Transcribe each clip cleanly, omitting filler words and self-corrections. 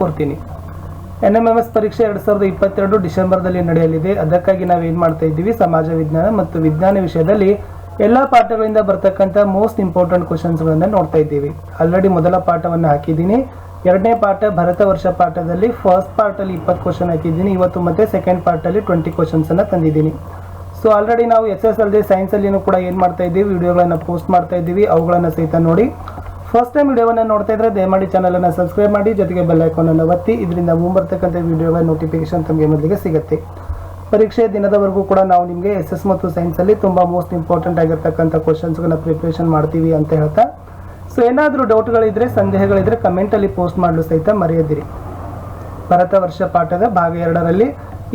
ಕೊಡ್ತೀನಿ. NMMS ಪರೀಕ್ಷೆ 2022 ಡಿಸೆಂಬರ್ದಲ್ಲಿ ನಡೆಯಲಿದೆ. ಅದಕ್ಕಾಗಿ ನಾವು ಏನು ಮಾಡ್ತಾ ಇದ್ದೀವಿ, ಸಮಾಜ ವಿಜ್ಞಾನ ಮತ್ತು ವಿಜ್ಞಾನ ವಿಷಯದಲ್ಲಿ ಎಲ್ಲ ಪಾಠಗಳಿಂದ ಬರ್ತಕ್ಕಂಥ ಮೋಸ್ಟ್ ಇಂಪಾರ್ಟೆಂಟ್ ಕ್ವಶನ್ಸ್ಗಳನ್ನು ನೋಡ್ತಾ ಇದ್ದೀವಿ. ಆಲ್ರೆಡಿ ಮೊದಲ ಪಾಠವನ್ನು ಹಾಕಿದ್ದೀನಿ. ಎರಡನೇ ಪಾಠ ಭಾರತ ವರ್ಷ ಪಾಠದಲ್ಲಿ ಫಸ್ಟ್ ಪಾರ್ಟಲ್ಲಿ 20 ಕ್ವಶನ್ ಹಾಕಿದ್ದೀನಿ. ಇವತ್ತು ಮತ್ತೆ ಸೆಕೆಂಡ್ ಪಾರ್ಟಲ್ಲಿ 20 ಕ್ವಶನ್ಸನ್ನು ತಂದಿದ್ದೀನಿ. ಸೊ ಆಲ್ರೆಡಿ ನಾವು SS ಅಲ್ಲದೆ ಸೈನ್ಸಲ್ಲಿನೂ ಕೂಡ ಏನು ಮಾಡ್ತಾ ಇದ್ದೀವಿ, ವಿಡಿಯೋಗಳನ್ನು ಪೋಸ್ಟ್ ಮಾಡ್ತಾ ಇದ್ದೀವಿ. ಅವುಗಳನ್ನು ಸಹಿತ ನೋಡಿ. ಫಸ್ಟ್ ಟೈಮ್ ವಿಡಿಯೋವನ್ನು ನೋಡ್ತಾ ಇದ್ರೆ ದಯಮಾಡಿ ಚಾನಲನ್ನು ಸಬ್ಸ್ಕ್ರೈಬ್ ಮಾಡಿ, ಜೊತೆಗೆ ಬೆಲ್ ಐಕಾನನ್ನು ಒತ್ತಿ. ಇದರಿಂದ ಮುಂಬರ್ತಕ್ಕಂಥ ವಿಡಿಯೋಗಳ ನೋಟಿಫಿಕೇಶನ್ ತಮಗೆ ಮೊದಲಿಗೆ ಸಿಗುತ್ತೆ. ಪರೀಕ್ಷೆ ದಿನದವರೆಗೂ ಕೂಡ ನಾವು ನಿಮಗೆ SS ಮತ್ತು ಸೈನ್ಸಲ್ಲಿ ತುಂಬ ಮೋಸ್ಟ್ ಇಂಪಾರ್ಟೆಂಟ್ ಆಗಿರ್ತಕ್ಕಂಥ ಕ್ವಶನ್ಸ್ಗಳನ್ನ ಪ್ರಿಪ್ರೇಷನ್ ಮಾಡ್ತೀವಿ ಅಂತ ಹೇಳ್ತಾ, ಸೊ ಏನಾದರೂ ಡೌಟ್ಗಳಿದ್ರೆ, ಸಂದೇಹಗಳಿದ್ರೆ ಕಮೆಂಟಲ್ಲಿ ಪೋಸ್ಟ್ ಮಾಡಲು ಸಹಿತ ಮರೆಯದಿರಿ. ಭಾರತ ವರ್ಷ ಪಾಠದ ಭಾಗ 2ರಲ್ಲಿ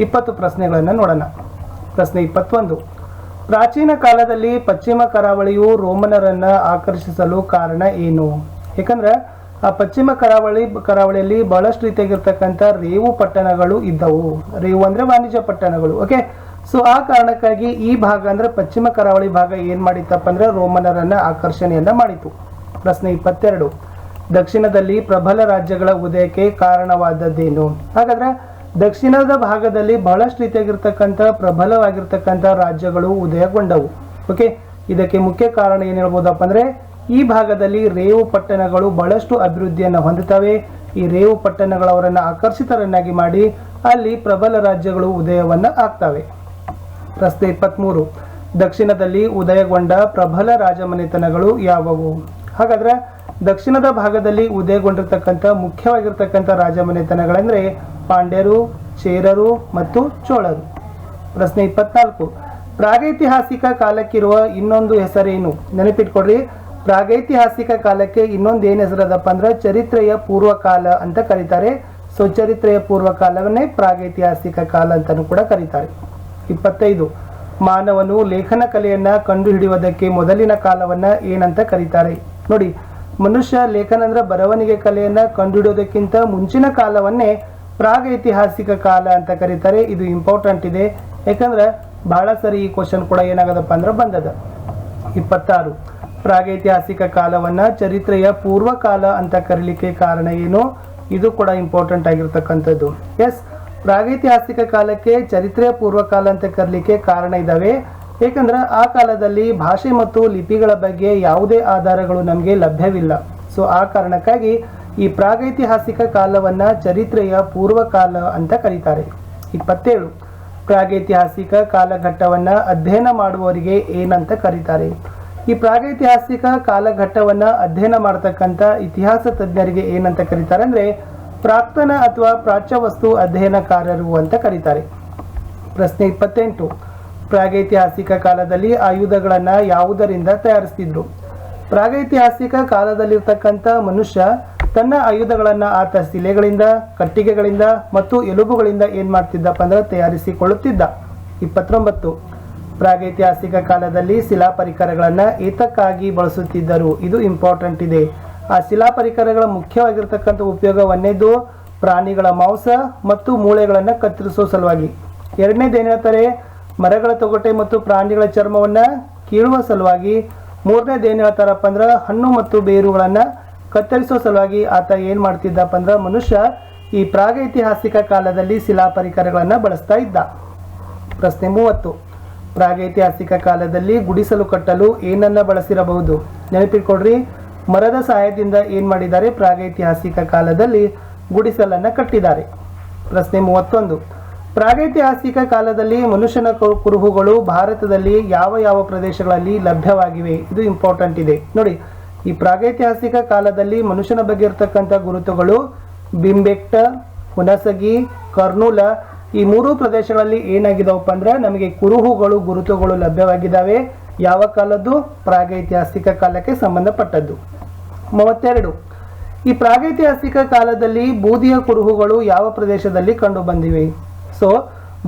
20 ಪ್ರಶ್ನೆಗಳನ್ನು ನೋಡೋಣ. ಪ್ರಶ್ನೆ 21. ಪ್ರಾಚೀನ ಕಾಲದಲ್ಲಿ ಪಶ್ಚಿಮ ಕರಾವಳಿಯು ರೋಮನರನ್ನು ಆಕರ್ಷಿಸಲು ಕಾರಣ ಏನು? ಯಾಕಂದ್ರೆ ಆ ಪಶ್ಚಿಮ ಕರಾವಳಿಯಲ್ಲಿ ಬಹಳಷ್ಟು ರೀತಿಯಾಗಿರ್ತಕ್ಕಂಥ ರೇವು ಪಟ್ಟಣಗಳು ಇದ್ದವು. ರೇವು ಅಂದರೆ ವಾಣಿಜ್ಯ ಪಟ್ಟಣಗಳು. ಓಕೆ, ಸೊ ಆ ಕಾರಣಕ್ಕಾಗಿ ಈ ಭಾಗ ಅಂದರೆ ಪಶ್ಚಿಮ ಕರಾವಳಿ ಭಾಗ ಏನು ಮಾಡಿತ್ತಪ್ಪ ಅಂದರೆ ರೋಮನರನ್ನು ಆಕರ್ಷಣೆಯನ್ನು ಮಾಡಿತು. ಪ್ರಶ್ನೆ 22. ದಕ್ಷಿಣದಲ್ಲಿ ಪ್ರಬಲ ರಾಜ್ಯಗಳ ಉದಯಕ್ಕೆ ಕಾರಣವಾದದ್ದೇನು? ಹಾಗಾದ್ರೆ ದಕ್ಷಿಣದ ಭಾಗದಲ್ಲಿ ಬಹಳಷ್ಟು ರೀತಿಯಾಗಿರ್ತಕ್ಕಂಥ ಪ್ರಬಲವಾಗಿರ್ತಕ್ಕಂಥ ರಾಜ್ಯಗಳು ಉದಯಗೊಂಡವು. ಓಕೆ, ಇದಕ್ಕೆ ಮುಖ್ಯ ಕಾರಣ ಏನು ಹೇಳ್ಬೋದಪ್ಪ ಅಂದರೆ ಈ ಭಾಗದಲ್ಲಿ ರೇವು ಪಟ್ಟಣಗಳು ಬಹಳಷ್ಟು ಅಭಿವೃದ್ಧಿಯನ್ನು ಹೊಂದುತ್ತವೆ. ಈ ರೇವು ಪಟ್ಟಣಗಳವರನ್ನು ಆಕರ್ಷಿತರನ್ನಾಗಿ ಮಾಡಿ ಅಲ್ಲಿ ಪ್ರಬಲ ರಾಜ್ಯಗಳು ಉದಯವನ್ನು ಆಗ್ತವೆ. ಪ್ರಶ್ನೆ 23. ದಕ್ಷಿಣದಲ್ಲಿ ಉದಯಗೊಂಡ ಪ್ರಬಲ ರಾಜಮನೆತನಗಳು ಯಾವುವು? ಹಾಗಾದ್ರೆ ದಕ್ಷಿಣದ ಭಾಗದಲ್ಲಿ ಉದಯಗೊಂಡಿರ್ತಕ್ಕಂಥ ಮುಖ್ಯವಾಗಿರ್ತಕ್ಕಂಥ ರಾಜಮನೆತನಗಳೆಂದರೆ ಪಾಂಡ್ಯರು, ಚೇರರು ಮತ್ತು ಚೋಳರು. ಪ್ರಶ್ನೆ 24. ಪ್ರಾಗೈತಿಹಾಸಿಕ ಕಾಲಕ್ಕಿರುವ ಇನ್ನೊಂದು ಹೆಸರೇನು? ನೆನಪಿಟ್ಕೊಡ್ರಿ, ಪ್ರಾಗೈತಿಹಾಸಿಕ ಕಾಲಕ್ಕೆ ಇನ್ನೊಂದು ಏನು ಹೆಸರದಪ್ಪ ಅಂದ್ರೆ ಚರಿತ್ರೆಯ ಪೂರ್ವಕಾಲ ಅಂತ ಕರೀತಾರೆ. ಸೊ ಚರಿತ್ರೆಯ ಪೂರ್ವಕಾಲವನ್ನೇ ಪ್ರಾಗೈತಿಹಾಸಿಕ ಕಾಲ ಅಂತಲೂ ಕೂಡ ಕರೀತಾರೆ. 25. ಮಾನವನು ಲೇಖನ ಕಲೆಯನ್ನ ಕಂಡುಹಿಡಿಯುವುದಕ್ಕೆ ಮೊದಲಿನ ಕಾಲವನ್ನ ಏನಂತ ಕರೀತಾರೆ? ನೋಡಿ, ಮನುಷ್ಯ ಲೇಖನ ಅಂದ್ರೆ ಬರವಣಿಗೆ ಕಲೆಯನ್ನ ಕಂಡುಹಿಡಿಯೋದಕ್ಕಿಂತ ಮುಂಚಿನ ಕಾಲವನ್ನೇ ಪ್ರಾಗೈತಿಹಾಸಿಕ ಕಾಲ ಅಂತ ಕರೀತಾರೆ. ಇದು ಇಂಪಾರ್ಟೆಂಟ್ ಇದೆ, ಯಾಕಂದ್ರೆ ಬಹಳ ಸರಿ ಈ ಕ್ವಶನ್ ಕೂಡ ಏನಾಗದಪ್ಪ ಅಂದ್ರೆ ಬಂದದ. 26. ಪ್ರಾಗೈತಿಹಾಸಿಕ ಕಾಲವನ್ನ ಚರಿತ್ರೆಯ ಪೂರ್ವಕಾಲ ಅಂತ ಕರೀಲಿಕ್ಕೆ ಕಾರಣ ಏನು? ಇದು ಕೂಡ ಇಂಪಾರ್ಟೆಂಟ್ ಆಗಿರ್ತಕ್ಕಂಥದ್ದು. ಎಸ್, ಪ್ರಾಗೈತಿಹಾಸಿಕ ಕಾಲಕ್ಕೆ ಚರಿತ್ರೆಯ ಪೂರ್ವಕಾಲ ಅಂತ ಕರೀಲಿಕ್ಕೆ ಕಾರಣ ಇದಾವೆ. ಏಕೆಂದ್ರೆ ಆ ಕಾಲದಲ್ಲಿ ಭಾಷೆ ಮತ್ತು ಲಿಪಿಗಳ ಬಗ್ಗೆ ಯಾವುದೇ ಆಧಾರಗಳು ನಮಗೆ ಲಭ್ಯವಿಲ್ಲ. ಸೊ ಆ ಕಾರಣಕ್ಕಾಗಿ ಈ ಪ್ರಾಗೈತಿಹಾಸಿಕ ಕಾಲವನ್ನ ಚರಿತ್ರೆಯ ಪೂರ್ವಕಾಲ ಅಂತ ಕರೀತಾರೆ. 27. ಪ್ರಾಗೈತಿಹಾಸಿಕ ಕಾಲಘಟ್ಟವನ್ನ ಅಧ್ಯಯನ ಮಾಡುವವರಿಗೆ ಏನಂತ ಕರೀತಾರೆ? ಈ ಪ್ರಾಗೈತಿಹಾಸಿಕ ಕಾಲಘಟ್ಟವನ್ನ ಅಧ್ಯಯನ ಮಾಡತಕ್ಕಂಥ ಇತಿಹಾಸ ತಜ್ಞರಿಗೆ ಏನಂತ ಕರೀತಾರೆ ಅಂದ್ರೆ ಪ್ರಾಕ್ತನ ಅಥವಾ ಪ್ರಾಚ್ಯವಸ್ತು ಅಧ್ಯಯನಕಾರರು ಅಂತ ಕರೀತಾರೆ. ಪ್ರಶ್ನೆ 28. ಪ್ರಾಗೈತಿಹಾಸಿಕ ಕಾಲದಲ್ಲಿ ಆಯುಧಗಳನ್ನ ಯಾವುದರಿಂದ ತಯಾರಿಸ್ತಿದ್ರು? ಪ್ರಾಗೈತಿಹಾಸಿಕ ಕಾಲದಲ್ಲಿರ್ತಕ್ಕಂಥ ಮನುಷ್ಯ ತನ್ನ ಆಯುಧಗಳನ್ನ ಆತ ಶಿಲೆಗಳಿಂದ, ಕಟ್ಟಿಗೆಗಳಿಂದ ಮತ್ತು ಎಲುಬುಗಳಿಂದ ಏನ್ ಮಾಡ್ತಿದ್ದಪ್ಪ ಅಂದ್ರೆ ತಯಾರಿಸಿಕೊಳ್ಳುತ್ತಿದ್ದ. 29. ಪ್ರಾಗೈತಿಹಾಸಿಕ ಕಾಲದಲ್ಲಿ ಶಿಲಾ ಪರಿಕರಗಳನ್ನ ಏತಕ್ಕಾಗಿ ಬಳಸುತ್ತಿದ್ದರು? ಇದು ಇಂಪಾರ್ಟೆಂಟ್ ಇದೆ. ಆ ಶಿಲಾ ಪರಿಕರಗಳ ಮುಖ್ಯವಾಗಿರ್ತಕ್ಕಂಥ ಉಪಯೋಗ ಒಂದನೇದು ಪ್ರಾಣಿಗಳ ಮಾಂಸ ಮತ್ತು ಮೂಳೆಗಳನ್ನು ಕತ್ತರಿಸುವ ಸಲುವಾಗಿ. ಎರಡನೇದು ಏನು ಹೇಳ್ತಾರೆ, ಮರಗಳ ತೊಗಟೆ ಮತ್ತು ಪ್ರಾಣಿಗಳ ಚರ್ಮವನ್ನು ಕೀಳುವ ಸಲುವಾಗಿ. ಮೂರನೇದು ಏನು ಹೇಳ್ತಾರಪ್ಪ ಅಂದ್ರೆ ಹಣ್ಣು ಮತ್ತು ಬೇರುಗಳನ್ನು ಕತ್ತರಿಸುವ ಸಲುವಾಗಿ ಆತ ಏನು ಮಾಡ್ತಿದ್ದಪ್ಪ ಅಂದ್ರೆ ಮನುಷ್ಯ ಈ ಪ್ರಾಗೈತಿಹಾಸಿಕ ಕಾಲದಲ್ಲಿ ಶಿಲಾ ಪರಿಕರಗಳನ್ನು ಬಳಸ್ತಾ ಇದ್ದ. ಪ್ರಶ್ನೆ 30. ಪ್ರಾಗೈತಿಹಾಸಿಕ ಕಾಲದಲ್ಲಿ ಗುಡಿಸಲು ಕಟ್ಟಲು ಏನನ್ನ ಬಳಸಿರಬಹುದು? ನೆನಪಿಟ್ಕೊಡ್ರಿ, ಮರದ ಸಹಾಯದಿಂದ ಏನು ಮಾಡಿದ್ದಾರೆ, ಪ್ರಾಗೈತಿಹಾಸಿಕ ಕಾಲದಲ್ಲಿ ಗುಡಿಸಲನ್ನು ಕಟ್ಟಿದ್ದಾರೆ. ಪ್ರಶ್ನೆ 31. ಪ್ರಾಗೈತಿಹಾಸಿಕ ಕಾಲದಲ್ಲಿ ಮನುಷ್ಯನ ಕುರುಹುಗಳು ಭಾರತದಲ್ಲಿ ಯಾವ ಯಾವ ಪ್ರದೇಶಗಳಲ್ಲಿ ಲಭ್ಯವಾಗಿವೆ? ಇದು ಇಂಪಾರ್ಟೆಂಟ್ ಇದೆ. ನೋಡಿ, ಈ ಪ್ರಾಗೈತಿಹಾಸಿಕ ಕಾಲದಲ್ಲಿ ಮನುಷ್ಯನ ಬಗ್ಗೆ ಇರತಕ್ಕಂಥ ಗುರುತುಗಳು ಬಿಂಬೆಟ್ಟ, ಹುಣಸಗಿ, ಕರ್ನೂಲ ಈ 3 ಪ್ರದೇಶಗಳಲ್ಲಿ ಏನಾಗಿದಾವಪ್ಪ ಅಂದ್ರೆ ನಮಗೆ ಕುರುಹುಗಳು, ಗುರುತುಗಳು ಲಭ್ಯವಾಗಿದ್ದಾವೆ. ಯಾವ ಕಾಲದ್ದು? ಪ್ರಾಗೈತಿಹಾಸಿಕ ಕಾಲಕ್ಕೆ ಸಂಬಂಧಪಟ್ಟದ್ದು. 32. ಈ ಪ್ರಾಗೈತಿಹಾಸಿಕ ಕಾಲದಲ್ಲಿ ಬೂದಿಯ ಕುರುಹುಗಳು ಯಾವ ಪ್ರದೇಶದಲ್ಲಿ ಕಂಡು ಬಂದಿವೆ? ಸೊ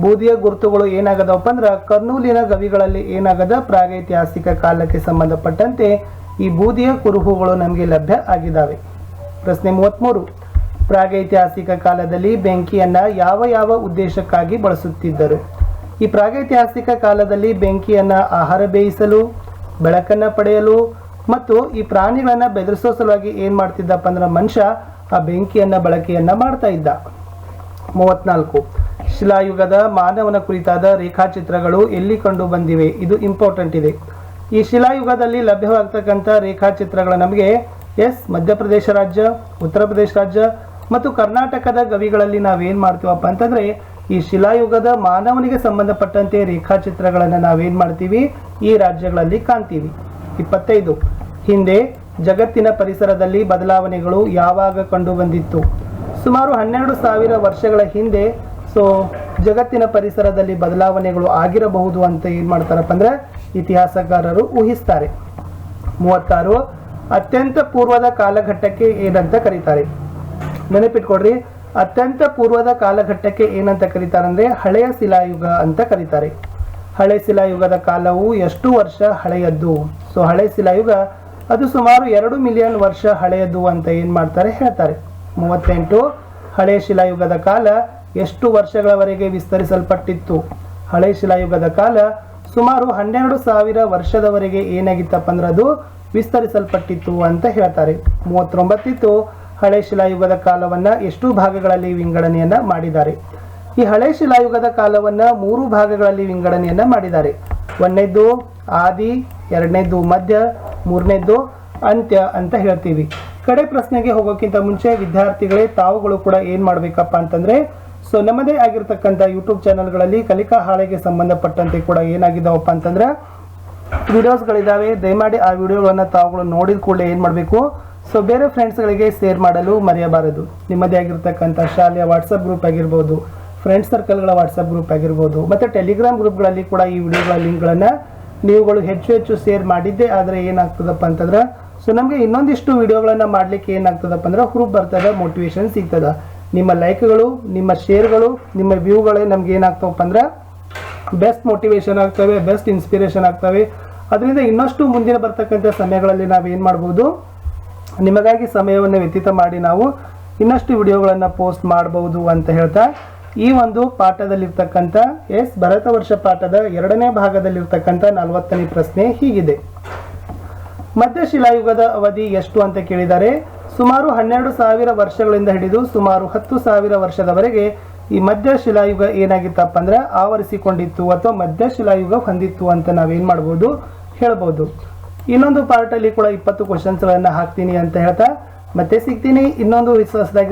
ಬೂದಿಯ ಗುರುತುಗಳು ಏನಾಗದವಪ್ಪ ಅಂದ್ರೆ ಕರ್ನೂಲಿನ ಗವಿಗಳಲ್ಲಿ ಏನಾಗದ ಪ್ರಾಗೈತಿಹಾಸಿಕ ಕಾಲಕ್ಕೆ ಸಂಬಂಧಪಟ್ಟಂತೆ ಈ ಬೂದಿಯ ಕುರುಹುಗಳು ನಮಗೆ ಲಭ್ಯ ಆಗಿದ್ದಾವೆ. ಪ್ರಶ್ನೆ 33. ಪ್ರಾಗೈತಿಹಾಸಿಕ ಕಾಲದಲ್ಲಿ ಬೆಂಕಿಯನ್ನ ಯಾವ ಯಾವ ಉದ್ದೇಶಕ್ಕಾಗಿ ಬಳಸುತ್ತಿದ್ದರು? ಈ ಪ್ರಾಗೈತಿಹಾಸಿಕ ಕಾಲದಲ್ಲಿ ಬೆಂಕಿಯನ್ನ ಆಹಾರ ಬೇಯಿಸಲು, ಬೆಳಕನ್ನು ಪಡೆಯಲು ಮತ್ತು ಈ ಪ್ರಾಣಿಗಳನ್ನ ಬೆದರಿಸೋ ಸಲುವಾಗಿ ಏನು ಮಾಡ್ತಿದ್ದಪ್ಪ ಅಂದ್ರೆ ಮನುಷ್ಯ ಆ ಬೆಂಕಿಯನ್ನ ಬಳಕೆಯನ್ನ ಮಾಡ್ತಾ ಇದ್ದ. 34 ಶಿಲಾಯುಗದ ಮಾನವನ ಕುರಿತಾದ ರೇಖಾಚಿತ್ರಗಳು ಎಲ್ಲಿ ಕಂಡು ಬಂದಿವೆ? ಇದು ಇಂಪಾರ್ಟೆಂಟ್ ಇದೆ. ಈ ಶಿಲಾಯುಗದಲ್ಲಿ ಲಭ್ಯವಾಗ್ತಕ್ಕಂಥ ರೇಖಾಚಿತ್ರಗಳು ನಮಗೆ ಮಧ್ಯಪ್ರದೇಶ ರಾಜ್ಯ, ಉತ್ತರ ಪ್ರದೇಶ ರಾಜ್ಯ ಮತ್ತು ಕರ್ನಾಟಕದ ಗವಿಗಳಲ್ಲಿ ನಾವೇನ್ ಮಾಡ್ತೀವಪ್ಪ ಅಂತಂದ್ರೆ ಈ ಶಿಲಾಯುಗದ ಮಾನವನಿಗೆ ಸಂಬಂಧಪಟ್ಟಂತೆ ರೇಖಾಚಿತ್ರಗಳನ್ನು ನಾವೇನ್ ಮಾಡ್ತೀವಿ ಈ ರಾಜ್ಯಗಳಲ್ಲಿ ಕಾಣ್ತೀವಿ. 25 ಹಿಂದೆ ಜಗತ್ತಿನ ಪರಿಸರದಲ್ಲಿ ಬದಲಾವಣೆಗಳು ಯಾವಾಗ ಕಂಡು ಬಂದಿತ್ತು? ಸುಮಾರು 12,000 ವರ್ಷಗಳ ಹಿಂದೆ ಜಗತ್ತಿನ ಪರಿಸರದಲ್ಲಿ ಬದಲಾವಣೆಗಳು ಆಗಿರಬಹುದು ಅಂತ ಏನ್ ಮಾಡ್ತಾರಪ್ಪ ಅಂದ್ರೆ ಇತಿಹಾಸಕಾರರು ಊಹಿಸ್ತಾರೆ. 36 ಅತ್ಯಂತ ಪೂರ್ವದ ಕಾಲಘಟ್ಟಕ್ಕೆ ಏನಂತ ಕರೀತಾರೆ? ನೆನಪಿಟ್ಕೊಡ್ರಿ, ಅತ್ಯಂತ ಪೂರ್ವದ ಕಾಲಘಟ್ಟಕ್ಕೆ ಏನಂತ ಕರೀತಾರೆ ಅಂದ್ರೆ ಹಳೆಯ ಶಿಲಾಯುಗ ಅಂತ ಕರೀತಾರೆ. ಹಳೆ ಶಿಲಾಯುಗದ ಕಾಲವು ಎಷ್ಟು ವರ್ಷ ಹಳೆಯದ್ದು? ಹಳೆ ಶಿಲಾಯುಗ ಅದು ಸುಮಾರು 2 ಮಿಲಿಯನ್ ವರ್ಷ ಹಳೆಯದು ಅಂತ ಏನ್ ಮಾಡ್ತಾರೆ ಹೇಳ್ತಾರೆ. 38 ಹಳೆ ಶಿಲಾಯುಗದ ಕಾಲ ಎಷ್ಟು ವರ್ಷಗಳವರೆಗೆ ವಿಸ್ತರಿಸಲ್ಪಟ್ಟಿತ್ತು? ಹಳೆ ಶಿಲಾಯುಗದ ಕಾಲ ಸುಮಾರು 12,000 ವರ್ಷದವರೆಗೆ ಏನಾಗಿತ್ತಪ್ಪ ಅಂದ್ರೆ ಅದು ವಿಸ್ತರಿಸಲ್ಪಟ್ಟಿತ್ತು ಅಂತ ಹೇಳ್ತಾರೆ. 39 ಹಳೆ ಶಿಲಾಯುಗದ ಕಾಲವನ್ನ ಎಷ್ಟು ಭಾಗಗಳಲ್ಲಿ ವಿಂಗಡಣೆಯನ್ನ ಮಾಡಿದ್ದಾರೆ? ಈ ಹಳೆ ಶಿಲಾಯುಗದ ಕಾಲವನ್ನ 3 ಭಾಗಗಳಲ್ಲಿ ವಿಂಗಡಣೆಯನ್ನ ಮಾಡಿದ್ದಾರೆ. 1ನೇದ್ದು ಆದಿ, 2ನೇದ್ದು ಮಧ್ಯ, 3ನೇದ್ದು ಅಂತ್ಯ ಅಂತ ಹೇಳ್ತೀವಿ. ಕಡೆ ಪ್ರಶ್ನೆಗೆ ಹೋಗೋಕ್ಕಿಂತ ಮುಂಚೆ ವಿದ್ಯಾರ್ಥಿಗಳೇ ತಾವುಗಳು ಕೂಡ ಏನ್ ಮಾಡ್ಬೇಕಪ್ಪ ಅಂತಂದ್ರೆ ನಮ್ಮದೇ ಆಗಿರ್ತಕ್ಕಂಥ ಯೂಟ್ಯೂಬ್ ಚಾನೆಲ್ಗಳಲ್ಲಿ ಕಲಿಕಾ ಹಾಳೆಗೆ ಸಂಬಂಧಪಟ್ಟಂತೆ ಕೂಡ ಏನಾಗಿದ್ದಾವಪ್ಪ ಅಂತಂದ್ರೆ ವಿಡಿಯೋಸ್ಗಳಿದ್ದಾವೆ. ದಯಮಾಡಿ ಆ ವಿಡಿಯೋಗಳನ್ನ ತಾವುಗಳು ನೋಡಿದ ಕೂಡಲೇ ಏನ್ ಮಾಡಬೇಕು ಬೇರೆ ಫ್ರೆಂಡ್ಸ್ಗಳಿಗೆ ಶೇರ್ ಮಾಡಲು ಮರೆಯಬಾರದು. ನಿಮ್ಮದೇ ಆಗಿರ್ತಕ್ಕಂಥ ಶಾಲೆಯ ವಾಟ್ಸಪ್ ಗ್ರೂಪ್ ಆಗಿರ್ಬೋದು, ಫ್ರೆಂಡ್ಸ್ ಸರ್ಕಲ್ಗಳ ವಾಟ್ಸಪ್ ಗ್ರೂಪ್ ಆಗಿರ್ಬೋದು, ಮತ್ತೆ ಟೆಲಿಗ್ರಾಮ್ ಗ್ರೂಪ್ಗಳಲ್ಲಿ ಕೂಡ ಈ ವಿಡಿಯೋಗಳ ಲಿಂಕ್ಗಳನ್ನು ನೀವುಗಳು ಹೆಚ್ಚು ಶೇರ್ ಮಾಡಿದ್ದೆ ಆದರೆ ಏನಾಗ್ತದಪ್ಪ ಅಂತಂದ್ರೆ ನಮಗೆ ಇನ್ನೊಂದಿಷ್ಟು ವಿಡಿಯೋಗಳನ್ನು ಮಾಡಲಿಕ್ಕೆ ಏನಾಗ್ತದಪ್ಪ ಅಂದ್ರೆ ಹುರುಪ್ ಬರ್ತದೆ, ಮೋಟಿವೇಶನ್ ಸಿಗ್ತದ. ನಿಮ್ಮ ಲೈಕ್ಗಳು, ನಿಮ್ಮ ಶೇರ್ಗಳು, ನಿಮ್ಮ ವ್ಯೂಗಳೇ ನಮ್ಗೆ ಏನಾಗ್ತಾವಪ್ಪ ಅಂದ್ರೆ ಬೆಸ್ಟ್ ಮೋಟಿವೇಶನ್ ಆಗ್ತವೆ, ಬೆಸ್ಟ್ ಇನ್ಸ್ಪಿರೇಷನ್ ಆಗ್ತವೆ. ಅದರಿಂದ ಇನ್ನಷ್ಟು ಮುಂದಿನ ಬರ್ತಕ್ಕಂಥ ಸಮಯಗಳಲ್ಲಿ ನಾವೇನು ಮಾಡ್ಬೋದು, ನಿಮಗಾಗಿ ಸಮಯವನ್ನು ವ್ಯತೀತ ಮಾಡಿ ನಾವು ಇನ್ನಷ್ಟು ವಿಡಿಯೋಗಳನ್ನು ಪೋಸ್ಟ್ ಮಾಡಬಹುದು ಅಂತ ಹೇಳ್ತಾ ಈ ಒಂದು ಪಾಠದಲ್ಲಿರ್ತಕ್ಕಂಥ ಭರತ ವರ್ಷ ಪಾಠದ 2ನೇ ಭಾಗದಲ್ಲಿರ್ತಕ್ಕಂಥ 40ನೇ ಪ್ರಶ್ನೆ ಹೀಗಿದೆ. ಮಧ್ಯಶಿಲಾಯುಗದ ಅವಧಿ ಎಷ್ಟು ಅಂತ ಕೇಳಿದ್ದಾರೆ. ಸುಮಾರು 12,000 ವರ್ಷಗಳಿಂದ ಹಿಡಿದು ಸುಮಾರು 10,000 ವರ್ಷದವರೆಗೆ ಈ ಮಧ್ಯಶಿಲಾಯುಗ ಏನಾಗಿತ್ತಪ್ಪ ಅಂದ್ರೆ ಆವರಿಸಿಕೊಂಡಿತ್ತು ಅಥವಾ ಮಧ್ಯಶಿಲಾಯುಗ ಹೊಂದಿತ್ತು ಅಂತ ನಾವೇನ್ ಮಾಡ್ಬೋದು ಹೇಳ್ಬೋದು. ಇನ್ನೊಂದು ಪಾರ್ಟ್ ಅಲ್ಲಿ ಕೂಡ 20 ಕ್ವಶನ್ಸ್ಗಳನ್ನು ಹಾಕ್ತೀನಿ ಅಂತ ಹೇಳ್ತಾ ಮತ್ತೆ ಸಿಗ್ತೀನಿ ಇನ್ನೊಂದು ವಿಶ್ವಾಸದಾಗಿರ್ತಕ್ಕಂಥ